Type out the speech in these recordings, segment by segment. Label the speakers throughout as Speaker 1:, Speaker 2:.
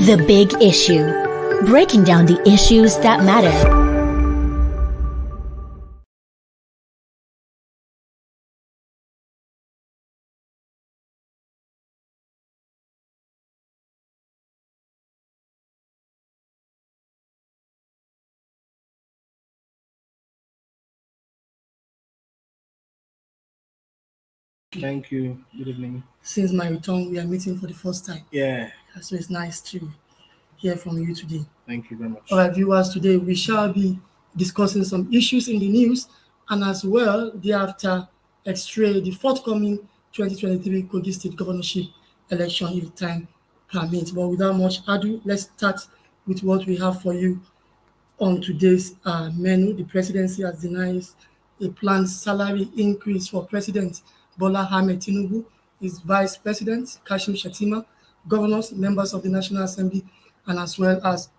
Speaker 1: The Big Issue. Breaking down the issues that matter.
Speaker 2: Thank you. Good evening.
Speaker 3: Since my return, we are meeting for the first time.
Speaker 2: Yeah,
Speaker 3: So it's nice to hear from you today.
Speaker 2: thank you very much.
Speaker 3: All right, viewers, today we shall be discussing some issues in the news and as well thereafter extray the forthcoming 2023 Kogi State governorship election if time permits. But without much ado, let's start with what we have for you on today's menu. The presidency has denied a planned salary increase for President Bola Ahmed Tinubu, his Vice President Kashim Shettima, governors, members of the National Assembly, and as well as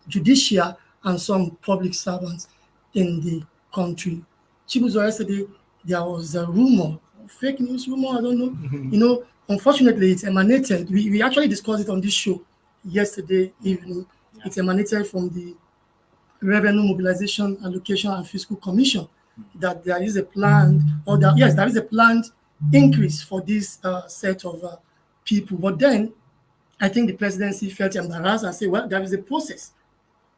Speaker 3: judicial and some public servants in the country. Chibuzo, yesterday there was a rumor, fake news rumor, I don't know. Unfortunately, it emanated. We actually discussed it on this show yesterday evening. Yeah. It emanated from the Revenue Mobilization, Allocation, and Fiscal Commission that there is a planned, there is a planned increase for this set of people. But then I think the presidency felt embarrassed and said, well, there is a process.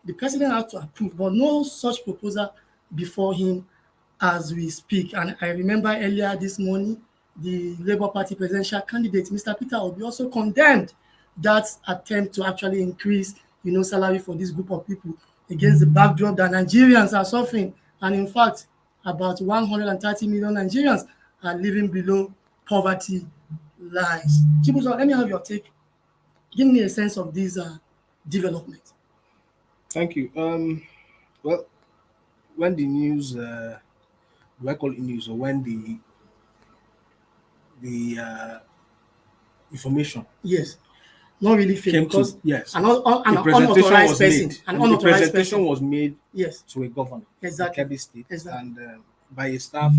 Speaker 3: The president has to approve, but no such proposal before him as we speak. And I remember earlier this morning, the Labour Party presidential candidate, Mr. Peter Obi, also condemned that attempt to actually increase, salary for this group of people against the backdrop that Nigerians are suffering. And in fact, about 130 million Nigerians are living below poverty lines. Chibuzo, let me have your take. Give me a sense of these developments.
Speaker 2: Thank you. Well, when the news, do I call it news, or when the information?
Speaker 3: Yes, not really fake because
Speaker 2: yes,
Speaker 3: an unauthorized person,
Speaker 2: the presentation was made
Speaker 3: yes
Speaker 2: to a governor,
Speaker 3: exactly,
Speaker 2: Kogi State,
Speaker 3: exactly,
Speaker 2: and by a staff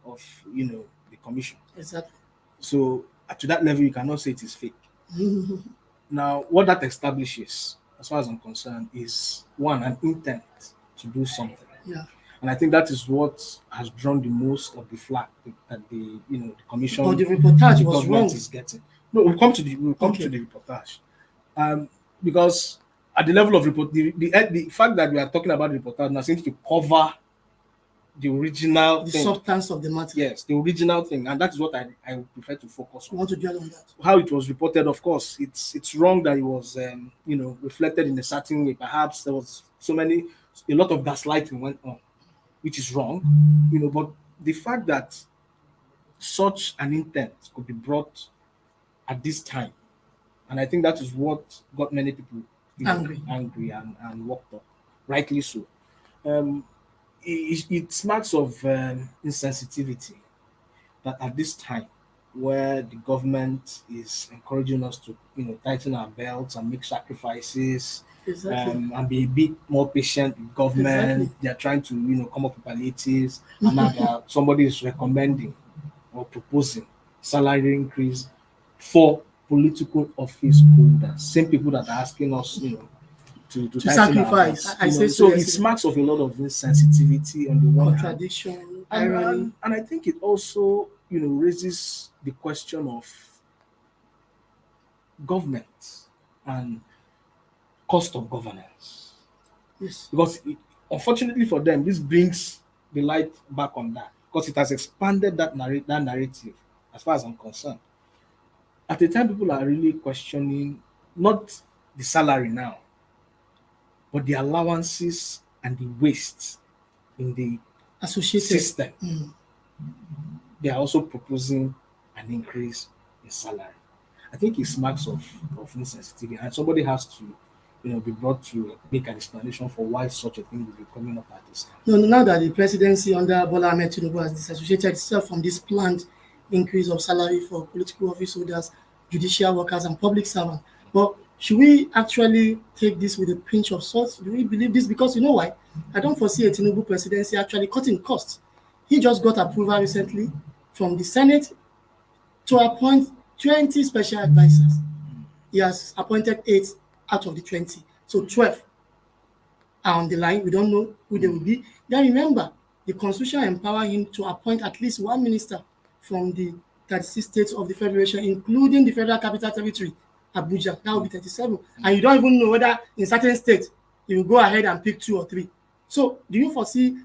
Speaker 2: of the commission.
Speaker 3: Exactly.
Speaker 2: So to that level, you cannot say it is fake. Now, what that establishes, as far as I'm concerned, is one, an intent to do something.
Speaker 3: Yeah.
Speaker 2: And I think that is what has drawn the most of the flack that the commission
Speaker 3: or the reportage was wrong
Speaker 2: is getting. No, we'll come to the reportage. Because at the level of report, the fact that we are talking about the reportage now seems to cover the original thing.
Speaker 3: Substance of the matter.
Speaker 2: Yes, the original thing, and that is what I would prefer to focus on.
Speaker 3: I want to dwell on that.
Speaker 2: How it was reported, of course, it's wrong that it was reflected in a certain way. Perhaps there was a lot of gaslighting went on, which is wrong, but the fact that such an intent could be brought at this time, and I think that is what got many people angry and worked up, rightly so. It smacks of insensitivity that at this time, where the government is encouraging us to tighten our belts and make sacrifices,
Speaker 3: exactly,
Speaker 2: and be a bit more patient with government. Exactly. They are trying to come up with palliatives, and now somebody is recommending or proposing salary increase for political office holders, same people that are asking us to
Speaker 3: sacrifice.
Speaker 2: So it smacks of a lot of insensitivity on the one
Speaker 3: contradiction,
Speaker 2: irony, and I think it also raises the question of government and cost of governance.
Speaker 3: Yes,
Speaker 2: because unfortunately for them, this brings the light back on that, because it has expanded that narrative. As far as I'm concerned, at the time, people are really questioning not the salary now, but the allowances and the waste in the
Speaker 3: associated
Speaker 2: system. They are also proposing an increase in salary. I think it smacks of insensitivity, and somebody has to be brought to make an explanation for why such a thing will be coming up at this time.
Speaker 3: No, now that the presidency under Bola Ahmed Tinubu has disassociated itself from this planned increase of salary for political office holders, judicial workers, and public servants. But should we actually take this with a pinch of salt? Do we believe this? Because you know why? I don't foresee a Tinubu presidency actually cutting costs. He just got approval recently from the Senate to appoint 20 special advisors. He has appointed 8 out of the 20. So 12 are on the line. We don't know who they will be. Then remember, the Constitution empower him to appoint at least one minister from the 36 states of the Federation, including the Federal Capital Territory, Abuja. That will be 37. And you don't even know whether in certain states you will go ahead and pick 2 or 3. So do you foresee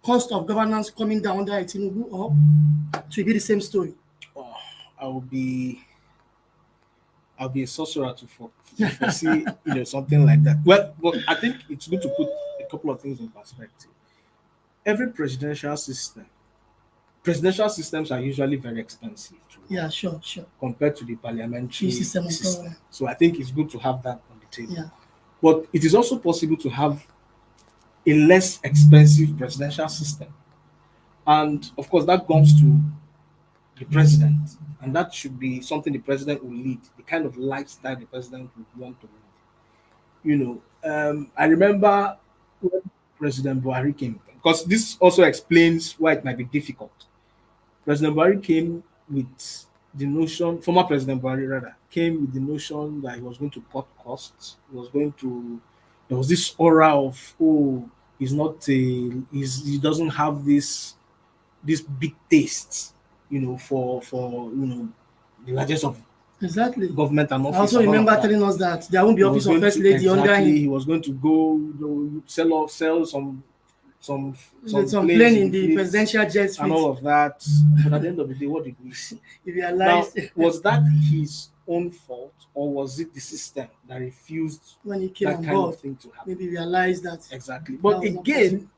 Speaker 3: cost of governance coming down under Tinubu, or to be the same story?
Speaker 2: Oh, I'll be a sorcerer to foresee something like that. Well, but I think it's good to put a couple of things in perspective. Every presidential systems are usually very expensive to
Speaker 3: Yeah, sure.
Speaker 2: compared to the parliamentary
Speaker 3: System.
Speaker 2: So I think it's good to have that on the table.
Speaker 3: Yeah.
Speaker 2: But it is also possible to have a less expensive presidential system. And of course, that comes to the president. And that should be something the president will lead, the kind of lifestyle the president would want to lead. I remember when President Buhari came, because this also explains why it might be difficult. President Buhari came with the notion, former President Buhari rather, came with the notion that he was going to cut costs. There was this aura of, he doesn't have this big taste, for the largest of
Speaker 3: Exactly.
Speaker 2: government and office.
Speaker 3: I also remember telling us that there won't be office of first lady under him.
Speaker 2: He was going to go, sell some
Speaker 3: plane in the presidential jet
Speaker 2: and all of that. But at the end of the day, what did we see?
Speaker 3: He realized.
Speaker 2: Now, was that his own fault, or was it the system that refused
Speaker 3: when he came
Speaker 2: that
Speaker 3: on
Speaker 2: kind
Speaker 3: board,
Speaker 2: of thing to happen?
Speaker 3: Maybe he realized that.
Speaker 2: Exactly. But again,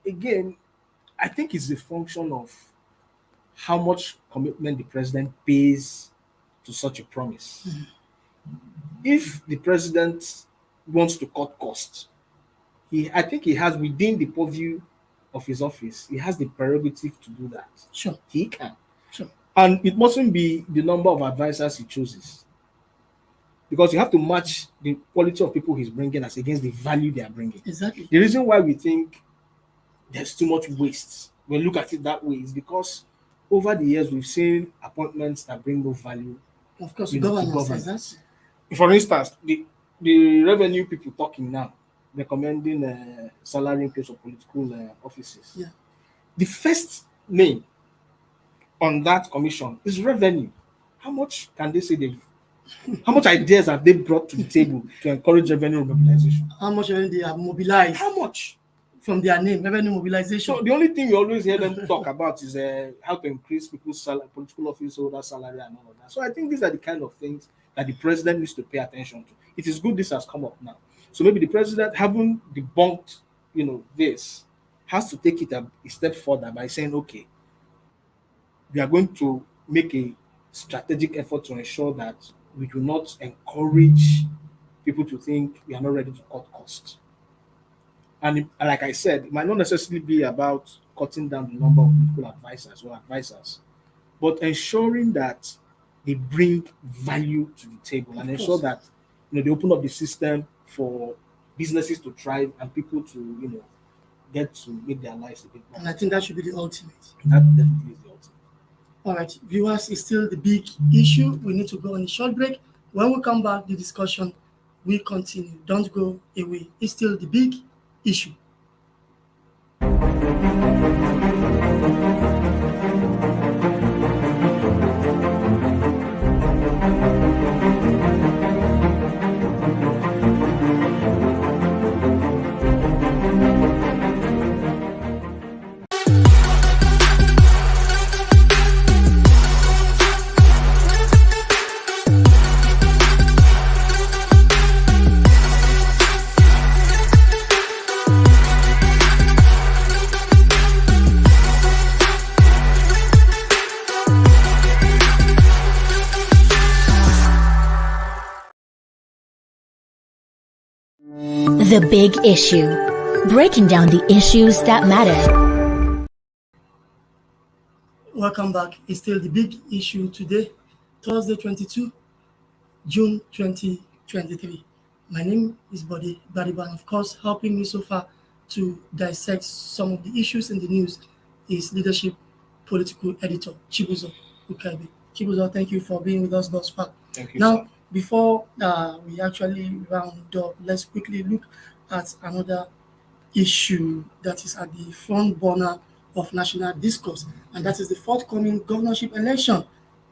Speaker 2: I think it's a function of how much commitment the president pays to such a promise. If the president wants to cut costs, I think he has, within the purview of his office, he has the prerogative to do that.
Speaker 3: Sure.
Speaker 2: He can.
Speaker 3: Sure.
Speaker 2: And it mustn't be the number of advisors he chooses, because you have to match the quality of people he's bringing as against the value they are bringing.
Speaker 3: Exactly.
Speaker 2: The reason why we think there's too much waste, when we look at it that way, is because over the years we've seen appointments that bring no value.
Speaker 3: Of course,
Speaker 2: to
Speaker 3: governance.
Speaker 2: For instance, the revenue people talking now, recommending salary increase of political offices.
Speaker 3: Yeah.
Speaker 2: The first name on that commission is revenue. How much can they say how much ideas have they brought to the table to encourage revenue mobilization?
Speaker 3: How much revenue they have mobilized?
Speaker 2: How much?
Speaker 3: From their name, revenue mobilization.
Speaker 2: So the only thing you always hear them talk about is how to increase people's political office holder salary and all of that. So I think these are the kind of things that the president needs to pay attention to. It is good this has come up now. So maybe the president, having debunked, this, has to take it a step further by saying, okay, we are going to make a strategic effort to ensure that we do not encourage people to think we are not ready to cut costs. And like I said, it might not necessarily be about cutting down the number of political advisors, but ensuring that they bring value to the table and ensure that they open up the system for businesses to thrive and people to get to make their lives a bit more.
Speaker 3: And I think that should be the ultimate.
Speaker 2: That definitely is the ultimate.
Speaker 3: All right, viewers, it's still the big issue. We need to go on a short break. When we come back, the discussion will continue. Don't go away. It's still the big issue.
Speaker 1: The Big Issue. Breaking down the issues that matter.
Speaker 3: Welcome back. It's still the big issue today, Thursday, 22 June 2023. My name is Bode Bariban. Of course, helping me so far to dissect some of the issues in the news is leadership political editor Chibuzo Ukaibe. Chibuzo, thank you for being with us thus far.
Speaker 2: Thank you,
Speaker 3: now,
Speaker 2: sir.
Speaker 3: Before we actually round up, let's quickly look at another issue that is at the front burner of national discourse, and that is the forthcoming governorship election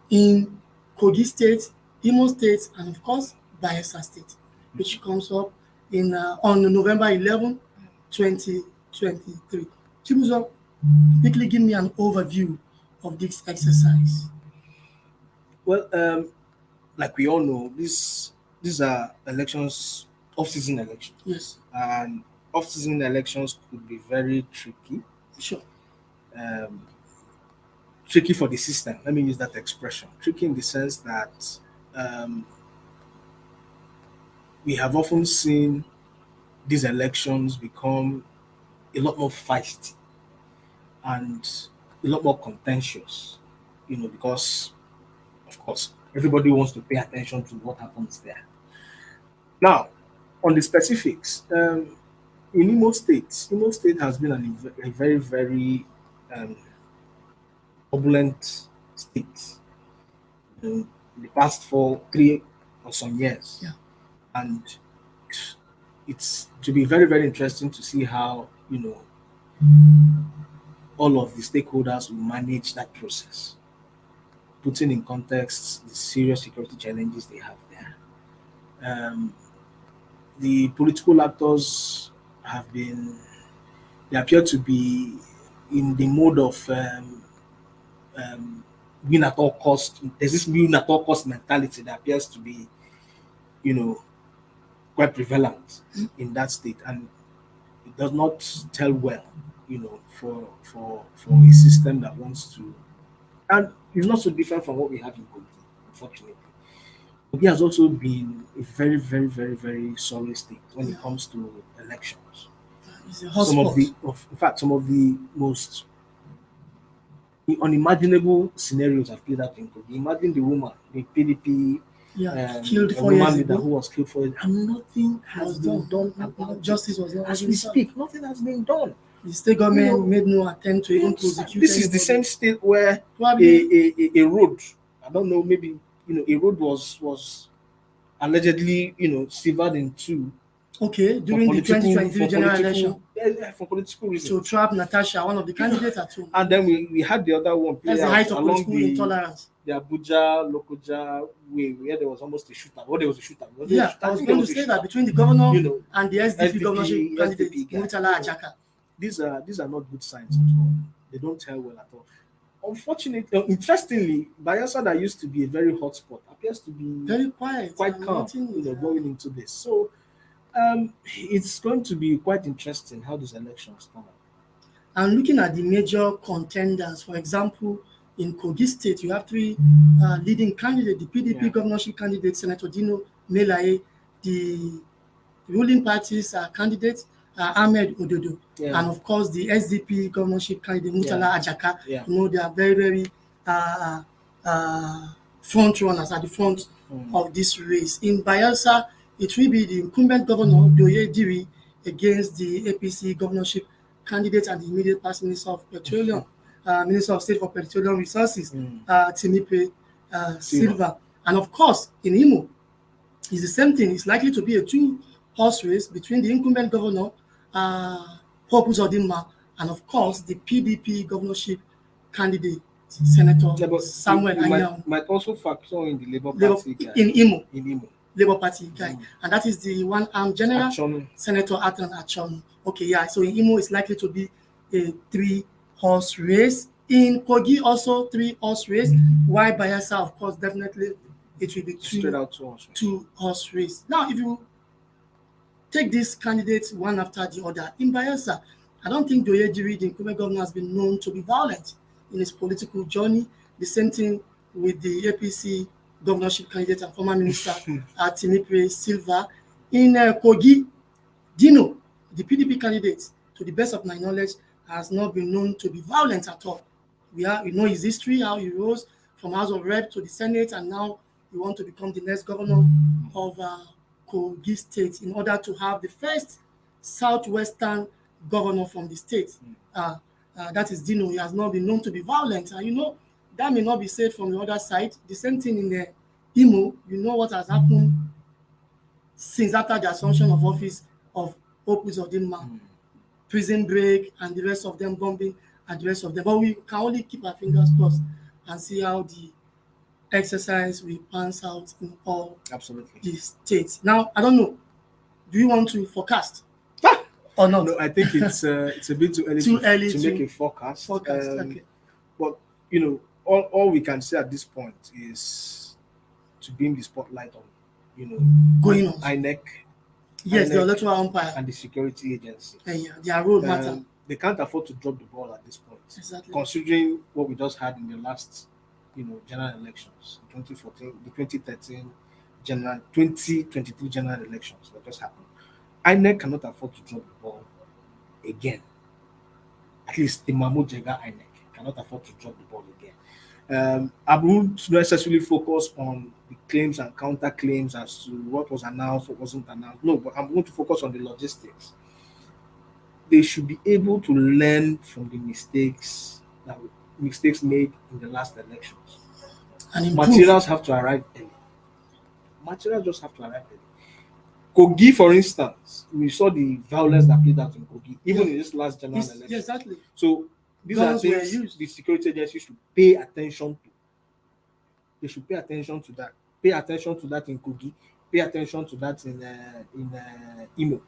Speaker 3: in Kogi State, Imo State, and of course, Bayelsa State, which comes up in on November 11, 2023. Chibuzo, quickly give me an overview of this exercise.
Speaker 2: Well, like we all know, these are elections, off-season elections,
Speaker 3: Yes,
Speaker 2: and off-season elections could be very tricky.
Speaker 3: sure.
Speaker 2: Um, Tricky for the system. Let me use that expression. Tricky in the sense that um, we have often seen these elections become a lot more feisty and a lot more contentious. Because of course everybody wants to pay attention to what happens there. Now, on the specifics, in Imo State has been a very, very um, turbulent state in the past 3 or some years.
Speaker 3: Yeah.
Speaker 2: And it's to be very, very interesting to see how, all of the stakeholders will manage that process, putting in context the serious security challenges they have there. Um, the political actors have been, they appear to be in the mode of um, win at all cost. There's this win at all cost mentality that appears to be, you know, quite prevalent in that state, and it does not tell well, for a system that wants to, and it's not so different from what we have in Kogi, unfortunately. Kogi has also been a very, very, very, very sorry state when it comes to elections.
Speaker 3: It's a
Speaker 2: Some of
Speaker 3: hotspot.
Speaker 2: in fact, some of the most unimaginable scenarios have played out in Kogi. Imagine the woman, the PDP,
Speaker 3: Yeah, killed
Speaker 2: a
Speaker 3: 4 years
Speaker 2: woman leader
Speaker 3: ago.
Speaker 2: who was killed for it, and nothing has
Speaker 3: Was
Speaker 2: been
Speaker 3: done.
Speaker 2: done about
Speaker 3: Justice
Speaker 2: it.
Speaker 3: was not
Speaker 2: As
Speaker 3: wasn't
Speaker 2: we
Speaker 3: served.
Speaker 2: speak, nothing has been done.
Speaker 3: The state
Speaker 2: You know,
Speaker 3: government made no attempt to even prosecute
Speaker 2: this is the same
Speaker 3: anybody.
Speaker 2: state where
Speaker 3: Probably,
Speaker 2: a road, I don't know, maybe a road was allegedly severed in two
Speaker 3: okay,
Speaker 2: for
Speaker 3: during the
Speaker 2: political
Speaker 3: 2023 general election
Speaker 2: for political
Speaker 3: to
Speaker 2: reasons.
Speaker 3: trap Natasha, one of the candidates at home.
Speaker 2: And then we had the other one play
Speaker 3: That's the
Speaker 2: out
Speaker 3: height of
Speaker 2: along
Speaker 3: political intolerance.
Speaker 2: the Abuja Lokoja way where there was almost a shooter. Well, there was a shooter. Was there a
Speaker 3: Yeah,
Speaker 2: shooter?
Speaker 3: I was
Speaker 2: think there
Speaker 3: going to
Speaker 2: was a
Speaker 3: say
Speaker 2: shooter.
Speaker 3: that between the governor
Speaker 2: You know,
Speaker 3: and the SDP governorship
Speaker 2: SDP,
Speaker 3: candidate,
Speaker 2: SDP guy.
Speaker 3: Murtala Ajaka.
Speaker 2: These are not good signs at all. They don't tell well at all. Unfortunately, interestingly, Bayelsa that used to be a very hot spot appears to be
Speaker 3: Very quiet.
Speaker 2: quite
Speaker 3: and
Speaker 2: calm,
Speaker 3: nothing is,
Speaker 2: going into this. So it's going to be quite interesting how this election is turn out.
Speaker 3: And looking at the major contenders, for example, in Kogi State, you have three leading candidates: the PDP
Speaker 2: Yeah.
Speaker 3: governorship candidate, Senator Dino Melaye, the ruling party's candidate, Ahmed Ododo,
Speaker 2: Yeah.
Speaker 3: and of course the SDP governorship candidate, Murtala Ajaka.
Speaker 2: Yeah.
Speaker 3: They are very, very front runners at the front of this race. In Bayelsa, it will be the incumbent governor, Doye Diri, against the APC governorship candidate and the immediate past Minister of Petroleum, Minister of State for Petroleum Resources, Timipe Silva. And of course, in Imo, it's the same thing. It's likely to be a two-horse race between the incumbent governor, Hope Uzodinma, and of course, the PDP governorship candidate, Senator Samuel
Speaker 2: you
Speaker 3: Anyang,
Speaker 2: might also factor in the Labour
Speaker 3: Labour,
Speaker 2: Party guy.
Speaker 3: in Imo,
Speaker 2: In Imo.
Speaker 3: Labour Party guy. And that is the one-armed general,
Speaker 2: Achonu.
Speaker 3: Senator Atan Achonu. Okay, yeah. So in Imo, it's likely to be a three-horse race. In Kogi, also three-horse race. While Bayelsa, of course, definitely it will be
Speaker 2: Straight out to us.
Speaker 3: two-horse race. Now, if you take these candidates one after the other, in Bayelsa, I don't think Doyejiri, the incumbent governor, has been known to be violent in his political journey. The same thing with the APC governorship candidate and former minister Timipe Silva. In Kogi, Dino, the PDP candidate, to the best of my knowledge, has not been known to be violent at all. We know his history, how he rose from House of Rep to the Senate, and now he wants to become the next governor of Kogi State in order to have the first southwestern governor from the state. That is Dino. He has not been known to be violent. And that may not be said from the other side. The same thing in Imo, you know what has happened since after the assumption of office of Hope Uzodinma, prison break, and the rest of them bombing, and the rest of them. But we can only keep our fingers crossed and see how the exercise will pans out in all the states. Now, I don't know. Do you want to forecast or not?
Speaker 2: No, I think it's a bit too early to make a forecast.
Speaker 3: Okay.
Speaker 2: But all we can say at this point is to beam the spotlight on,
Speaker 3: going on
Speaker 2: INEC.
Speaker 3: Yes,
Speaker 2: INEC
Speaker 3: the electoral umpire
Speaker 2: and the security agency.
Speaker 3: Their role matter.
Speaker 2: They can't afford to drop the ball at this point.
Speaker 3: Exactly.
Speaker 2: Considering what we just had in the last, general elections, 2014, the 2013 general, 2023 general elections that just happened. INEC cannot afford to drop the ball again. At least the Mahmoud Jega INEC cannot afford to drop the ball again. I won't necessarily focus on the claims and counterclaims as to what was announced, what wasn't announced. No, but I'm going to focus on the logistics. They should be able to learn from the mistakes made in the last elections.
Speaker 3: And
Speaker 2: materials have to arrive early. Materials just have to arrive early. Kogi, for instance, we saw the violence that played out in Kogi, even in this last general election.
Speaker 3: Yeah, exactly.
Speaker 2: So these are things the security agencies should pay attention to. They should pay attention to that. Pay attention to that in Kogi. Pay attention to that in Imo.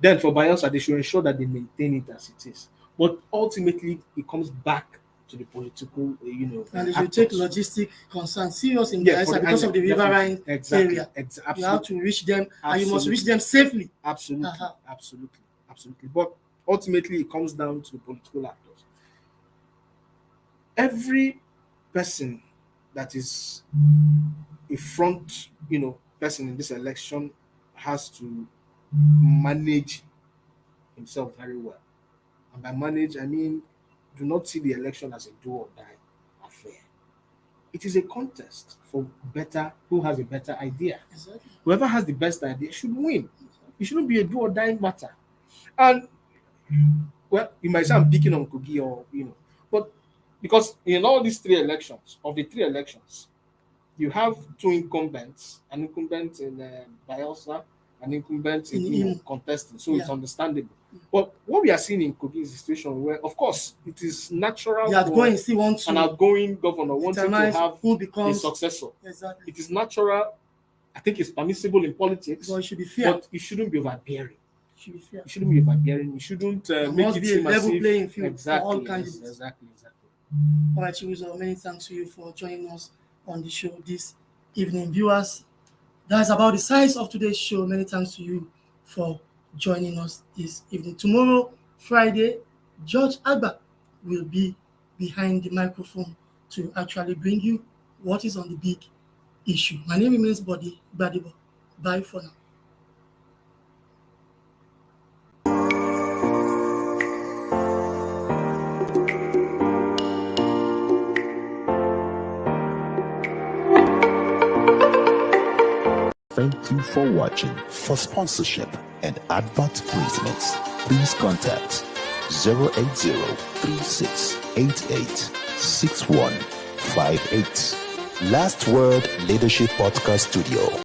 Speaker 2: Then for Bayelsa, they should ensure that they maintain it as it is. But ultimately, it comes back to the political,
Speaker 3: And they should take logistic concerns serious in Bayelsa because of the riverine area. You have to reach them, and you must reach them safely.
Speaker 2: Absolutely. But ultimately, it comes down to the political actors. Every person that is a front, person in this election has to manage himself very well. And by manage, I mean, do not see the election as a do or die affair. It is a contest for who has a better idea.
Speaker 3: Exactly.
Speaker 2: Whoever has the best idea should win. It shouldn't be a do or die matter. And well, you might say I'm picking on Kogi but because in all these three elections, you have two incumbents, an incumbent in Bayelsa, an incumbent in contesting, so it's understandable. But what we are seeing in Kogi is a situation where, of course, it is natural for an outgoing governor wanting to have a successor.
Speaker 3: Exactly.
Speaker 2: It is natural. I think it's permissible in politics,
Speaker 3: but it should be fair.
Speaker 2: But it shouldn't be overbearing.
Speaker 3: It should be fair.
Speaker 2: It shouldn't be overbearing. It shouldn't make it seem
Speaker 3: a level playing field for all candidates.
Speaker 2: Exactly.
Speaker 3: All right, Chibuzo, many thanks to you for joining us on the show this evening. Viewers, that's about the size of today's show. Many thanks to you for joining us this evening. Tomorrow, Friday, George Agba will be behind the microphone to actually bring you what is on the big issue. My name remains Body Gbadebo. Bye for now.
Speaker 4: Thank you for watching. For sponsorship and advert placements, please contact 080-3688-6158. Last Word Leadership Podcast Studio.